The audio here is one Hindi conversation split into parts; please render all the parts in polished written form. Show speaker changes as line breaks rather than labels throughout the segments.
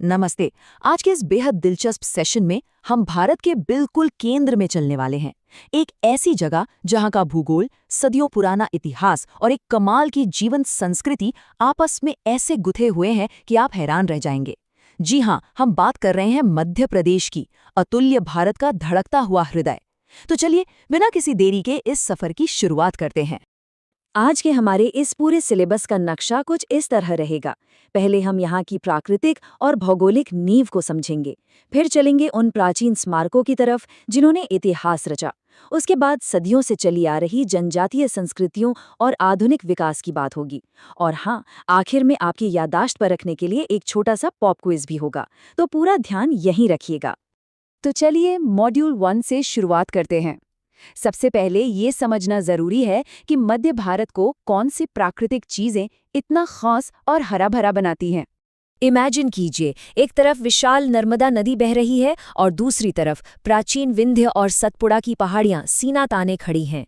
नमस्ते। आज के इस बेहद दिलचस्प सेशन में हम भारत के बिल्कुल केंद्र में चलने वाले हैं। एक ऐसी जगह जहां का भूगोल, सदियों पुराना इतिहास और एक कमाल की जीवंत संस्कृति आपस में ऐसे गुथे हुए हैं कि आप हैरान रह जाएंगे। जी हाँ, हम बात कर रहे हैं मध्य प्रदेश की, अतुल्य भारत का धड़कता हुआ हृदय। तो चलिए बिना किसी देरी के इस सफर की शुरुआत करते हैं।
आज के हमारे इस पूरे सिलेबस का नक्शा कुछ इस तरह रहेगा। पहले हम यहाँ की प्राकृतिक और भौगोलिक नींव को समझेंगे, फिर चलेंगे उन प्राचीन स्मारकों की तरफ जिन्होंने इतिहास रचा। उसके बाद सदियों से चली आ रही जनजातीय संस्कृतियों और आधुनिक विकास की बात होगी। और हाँ, आखिर में आपकी याददाश्त पर रखने के लिए एक छोटा सा पॉप क्विज भी होगा, तो पूरा ध्यान यहीं रखिएगा। तो चलिए मॉड्यूल 1 से शुरुआत करते हैं। सबसे पहले ये समझना जरूरी है कि मध्य भारत को कौन सी प्राकृतिक चीजें इतना खास और हरा भरा बनाती हैं। इमेजिन कीजिए, एक तरफ विशाल नर्मदा नदी बह रही है और दूसरी तरफ प्राचीन विंध्य और सतपुड़ा की पहाड़ियां सीना ताने खड़ी हैं।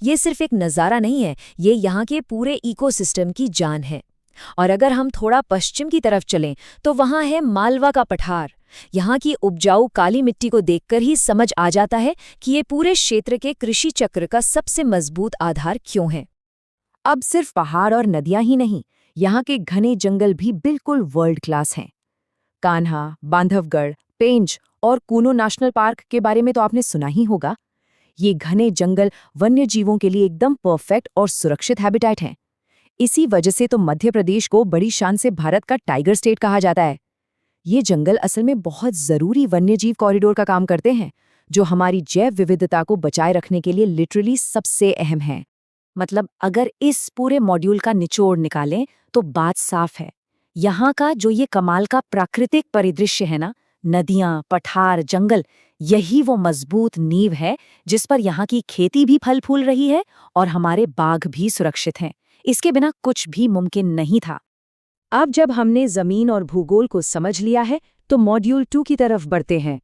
ये सिर्फ एक नज़ारा नहीं है, ये यहाँ के पूरे इकोसिस्टम की जान है। और अगर हम थोड़ा पश्चिम की तरफ चलें तो वहाँ है मालवा का पठार। यहाँ की उपजाऊ काली मिट्टी को देखकर ही समझ आ जाता है कि ये पूरे क्षेत्र के कृषि चक्र का सबसे मजबूत आधार क्यों है। अब सिर्फ पहाड़ और नदियां ही नहीं, यहाँ के घने जंगल भी बिल्कुल वर्ल्ड क्लास हैं। कान्हा, बांधवगढ़, पेंच और कूनो नेशनल पार्क के बारे में तो आपने सुना ही होगा। ये घने जंगल वन्य जीवों के लिए एकदम परफेक्ट और सुरक्षित हैबिटेट हैं। इसी वजह से तो मध्य प्रदेश को बड़ी शान से भारत का टाइगर स्टेट कहा जाता है। ये जंगल असल में बहुत जरूरी वन्यजीव कॉरिडोर का काम करते हैं, जो हमारी जैव विविधता को बचाए रखने के लिए लिटरली सबसे अहम है। मतलब अगर इस पूरे मॉड्यूल का निचोड़ निकालें तो बात साफ है। यहाँ का जो ये कमाल का प्राकृतिक परिदृश्य है ना, नदियाँ, पठार, जंगल, यही वो मजबूत नींव है जिस पर यहाँ की खेती भी फल फूल रही है और हमारे बाघ भी सुरक्षित हैं। इसके बिना कुछ भी मुमकिन नहीं था। अब जब हमने जमीन और भूगोल को समझ लिया है तो मॉड्यूल 2 की तरफ बढ़ते हैं।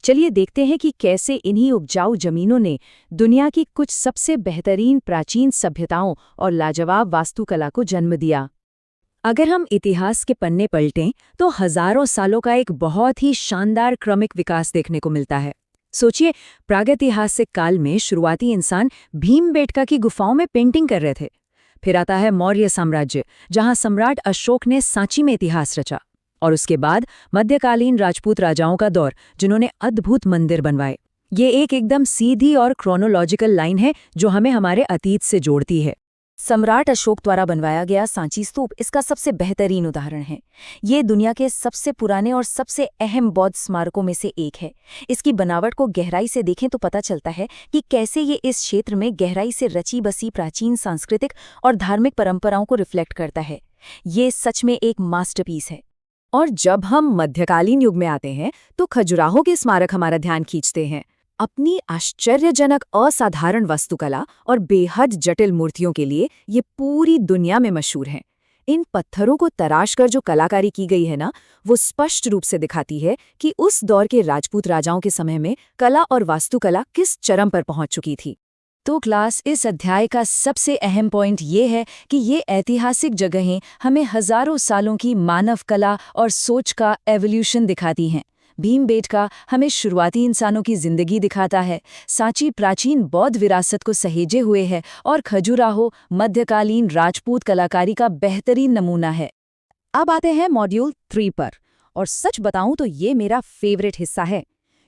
चलिए देखते हैं कि कैसे इन्हीं उपजाऊ जमीनों ने दुनिया की कुछ सबसे बेहतरीन प्राचीन सभ्यताओं और लाजवाब वास्तुकला को जन्म दिया। अगर हम इतिहास के पन्ने पलटें तो हजारों सालों का एक बहुत ही शानदार क्रमिक विकास देखने को मिलता है। सोचिए, प्रागैतिहासिक काल में शुरुआती इंसान भीमबेटका की गुफाओं में पेंटिंग कर रहे थे। फिर आता है मौर्य साम्राज्य, जहां सम्राट अशोक ने सांची में इतिहास रचा। और उसके बाद मध्यकालीन राजपूत राजाओं का दौर, जिन्होंने अद्भुत मंदिर बनवाए। ये एक एकदम सीधी और क्रोनोलॉजिकल लाइन है जो हमें हमारे अतीत से जोड़ती है। सम्राट अशोक द्वारा बनवाया गया सांची स्तूप इसका सबसे बेहतरीन उदाहरण है। ये दुनिया के सबसे पुराने और सबसे अहम बौद्ध स्मारकों में से एक है। इसकी बनावट को गहराई से देखें तो पता चलता है कि कैसे ये इस क्षेत्र में गहराई से रची बसी प्राचीन सांस्कृतिक और धार्मिक परंपराओं को रिफ्लेक्ट करता है। ये सच में एक मास्टरपीस है। और जब हम मध्यकालीन युग में आते हैं तो खजुराहो के स्मारक हमारा ध्यान खींचते हैं। अपनी आश्चर्यजनक असाधारण वास्तुकला और बेहद जटिल मूर्तियों के लिए ये पूरी दुनिया में मशहूर हैं। इन पत्थरों को तराश कर जो कलाकारी की गई है ना, वो स्पष्ट रूप से दिखाती है कि उस दौर के राजपूत राजाओं के समय में कला और वास्तुकला किस चरम पर पहुंच चुकी थी। तो क्लास, इस अध्याय का सबसे अहम पॉइंट ये है कि ये ऐतिहासिक जगहें हमें हजारों सालों की मानव कला और सोच का एवोल्यूशन दिखाती हैं। भीमबेटका हमें शुरुआती इंसानों की जिंदगी दिखाता है, सांची प्राचीन बौद्ध विरासत को सहेजे हुए है और खजुराहो मध्यकालीन राजपूत कलाकारी का बेहतरीन नमूना है। अब आते हैं मॉड्यूल 3 पर, और सच बताऊं तो ये मेरा फेवरेट हिस्सा है,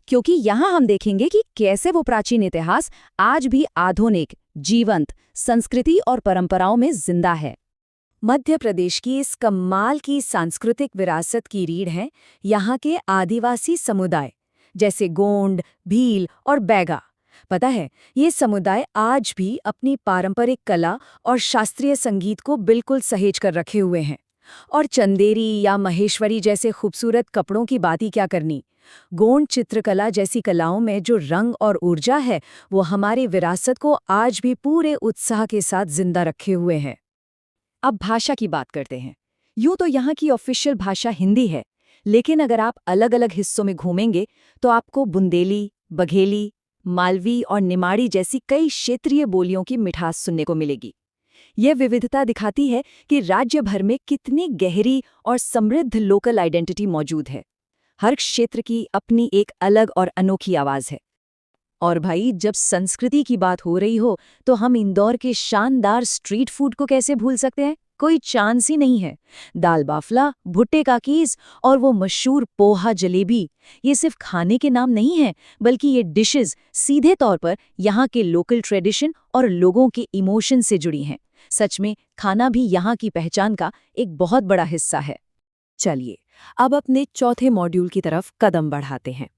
क्योंकि यहाँ हम देखेंगे कि कैसे वो प्राचीन इतिहास आज भी आधुनिक, जीवंत संस्कृति और परंपराओं में जिंदा है। मध्य प्रदेश की इस कमाल की सांस्कृतिक विरासत की रीढ़ हैं यहाँ के आदिवासी समुदाय, जैसे गोंड, भील और बैगा। पता है, ये समुदाय आज भी अपनी पारंपरिक कला और शास्त्रीय संगीत को बिल्कुल सहेज कर रखे हुए हैं। और चंदेरी या महेश्वरी जैसे खूबसूरत कपड़ों की बात ही क्या करनी। गोंड चित्रकला जैसी कलाओं में जो रंग और ऊर्जा है, वो हमारी विरासत को आज भी पूरे उत्साह के साथ जिंदा रखे हुए हैं। अब भाषा की बात करते हैं। यूं तो यहाँ की ऑफिशियल भाषा हिंदी है, लेकिन अगर आप अलग अलग हिस्सों में घूमेंगे तो आपको बुंदेली, बघेली, मालवी और निमाड़ी जैसी कई क्षेत्रीय बोलियों की मिठास सुनने को मिलेगी। यह विविधता दिखाती है कि राज्य भर में कितनी गहरी और समृद्ध लोकल आइडेंटिटी मौजूद है। हर क्षेत्र की अपनी एक अलग और अनोखी आवाज है। और भाई, जब संस्कृति की बात हो रही हो तो हम इंदौर के शानदार स्ट्रीट फूड को कैसे भूल सकते हैं? कोई चांस ही नहीं है। दाल बाफला, भुट्टे का कीस और वो मशहूर पोहा जलेबी, ये सिर्फ खाने के नाम नहीं है, बल्कि ये डिशेस सीधे तौर पर यहाँ के लोकल ट्रेडिशन और लोगों के इमोशन से जुड़ी हैं। सच में खाना भी यहाँ की पहचान का एक बहुत बड़ा हिस्सा है। चलिए, अब अपने चौथे मॉड्यूल की तरफ कदम बढ़ाते हैं।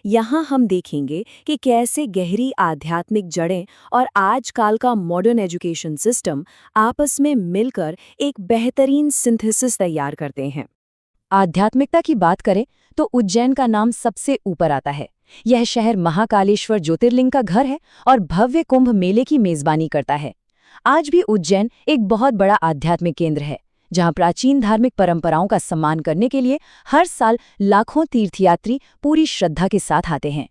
यहाँ हम देखेंगे कि कैसे गहरी आध्यात्मिक जड़ें और आजकल का मॉडर्न एजुकेशन सिस्टम आपस में मिलकर एक बेहतरीन सिंथेसिस तैयार करते हैं। आध्यात्मिकता की बात करें तो उज्जैन का नाम सबसे ऊपर आता है। यह शहर महाकालेश्वर ज्योतिर्लिंग का घर है और भव्य कुंभ मेले की मेजबानी करता है। आज भी उज्जैन एक बहुत बड़ा आध्यात्मिक केंद्र है, जहां प्राचीन धार्मिक परंपराओं का सम्मान करने के लिए हर साल लाखों तीर्थयात्री पूरी श्रद्धा के साथ आते हैं।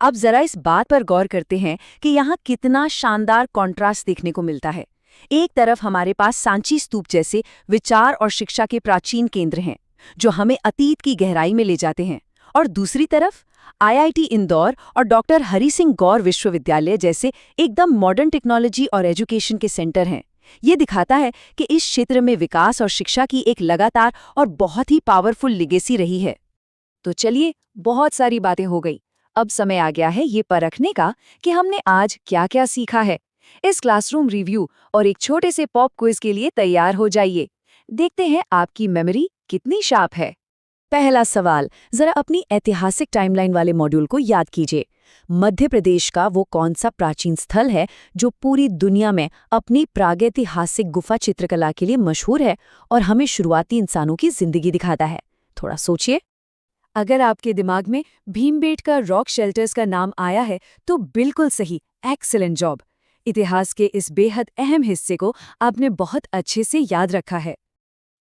अब जरा इस बात पर गौर करते हैं कि यहाँ कितना शानदार कॉन्ट्रास्ट देखने को मिलता है। एक तरफ हमारे पास सांची स्तूप जैसे विचार और शिक्षा के प्राचीन केंद्र हैं, जो हमें अतीत की गहराई में ले जाते हैं, और दूसरी तरफ IIT इंदौर और डॉक्टर हरि सिंह गौर विश्वविद्यालय जैसे एकदम मॉडर्न टेक्नोलॉजी और एजुकेशन के सेंटर हैं। ये दिखाता है कि इस क्षेत्र में विकास और शिक्षा की एक लगातार और बहुत ही पावरफुल लिगेसी रही है। तो चलिए, बहुत सारी बातें हो गई। अब समय आ गया है ये परखने का कि हमने आज क्या-क्या सीखा है। इस क्लासरूम रिव्यू और एक छोटे से पॉप क्विज के लिए तैयार हो जाइए। देखते हैं आपकी मेमोरी कितनी शार्प है। पहला सवाल, जरा अपनी ऐतिहासिक टाइमलाइन वाले मॉड्यूल को याद कीजिए। मध्य प्रदेश का वो कौन सा प्राचीन स्थल है जो पूरी दुनिया में अपनी प्रागैतिहासिक गुफा चित्रकला के लिए मशहूर है और हमें शुरुआती इंसानों की जिंदगी दिखाता है? थोड़ा सोचिए। अगर आपके दिमाग में भीमबेटका रॉक शेल्टर्स का नाम आया है तो बिल्कुल सही, एक्सीलेंट जॉब। इतिहास के इस बेहद अहम हिस्से को आपने बहुत अच्छे से याद रखा है।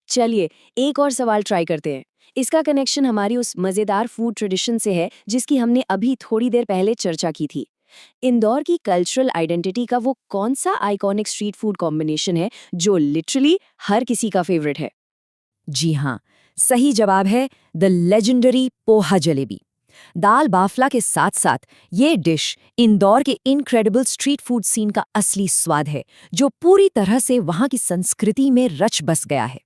चलिए, एक और सवाल ट्राई करते हैं। इसका कनेक्शन हमारी उस मज़ेदार फूड ट्रेडिशन से है जिसकी हमने अभी थोड़ी देर पहले चर्चा की थी। इंदौर की कल्चरल आइडेंटिटी का वो कौन सा आइकॉनिक स्ट्रीट फूड कॉम्बिनेशन है जो लिटरली हर किसी का फेवरेट है? जी हाँ, सही जवाब है द लेजेंडरी पोहा जलेबी। दाल बाफला के साथ साथ ये डिश इंदौर के इनक्रेडिबल स्ट्रीट फूड सीन का असली स्वाद है, जो पूरी तरह से वहाँ की संस्कृति में रच बस गया है।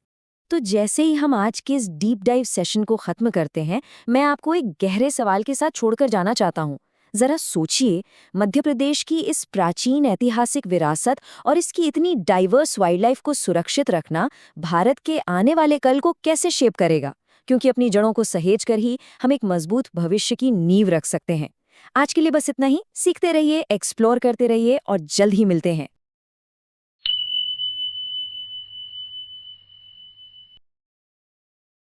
तो जैसे ही हम आज के इस डीप डाइव सेशन को खत्म करते हैं, मैं आपको एक गहरे सवाल के साथ छोड़कर जाना चाहता हूँ। जरा सोचिए, मध्य प्रदेश की इस प्राचीन ऐतिहासिक विरासत और इसकी इतनी डाइवर्स वाइल्ड लाइफ को सुरक्षित रखना भारत के आने वाले कल को कैसे शेप करेगा? क्योंकि अपनी जड़ों को सहेज कर ही हम एक मजबूत भविष्य की नींव रख सकते हैं। आज के लिए बस इतना ही। सीखते रहिए, एक्सप्लोर करते रहिए और जल्द ही मिलते हैं।